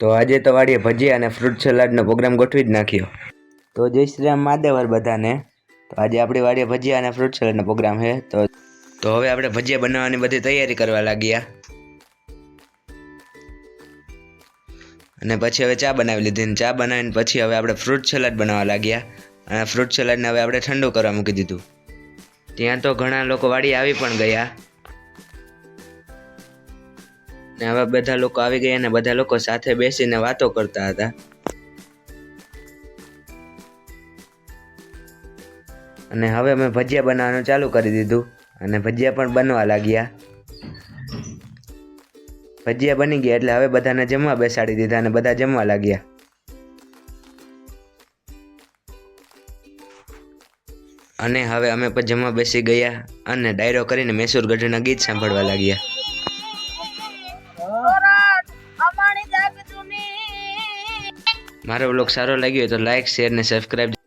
તો આજે તો વાડીએ ભજીયા અને ફ્રૂટ સલાડનો પ્રોગ્રામ ગોઠવી જ નાખ્યો। તો જય શ્રી રામ મહાદેવર બધાને। તો આજે આપણી વાડીએ ભજીયા અને ફ્રૂટ સલાડનો પ્રોગ્રામ છે। તો હવે આપણે ભજીયા બનાવવાની બધી તૈયારી કરવા લાગ્યા અને પછી હવે ચા બનાવી લીધી અને ચા બનાવીને પછી હવે આપણે ફ્રૂટ સલાડ બનાવવા લાગ્યા અને ફ્રૂટ સલાડને હવે આપણે ઠંડુ કરવા મૂકી દીધું। ત્યાં તો ઘણા લોકો વાડી આવી પણ ગયા ને હવે બધા લોકો આવી ગયા અને બધા લોકો સાથે બેસીને વાતો કરતા હતા। અને હવે અમે ભજીયા બનાવવાનું ચાલુ કરી દીધું અને ભજીયા પણ બનવા લાગ્યા। ભજીયા બની ગયા એટલે હવે બધાને જમવા બેસાડી દીધા અને બધા જમવા લાગ્યા। અને હવે અમે પણ જમવા બેસી ગયા અને ડાયરો કરીને મૈસૂર ગઢીના ગીત સાંભળવા લાગ્યા। મારો બ્લોગ સારો લાગ્યો તો લાઈક શેર ને સબસ્ક્રાઇબ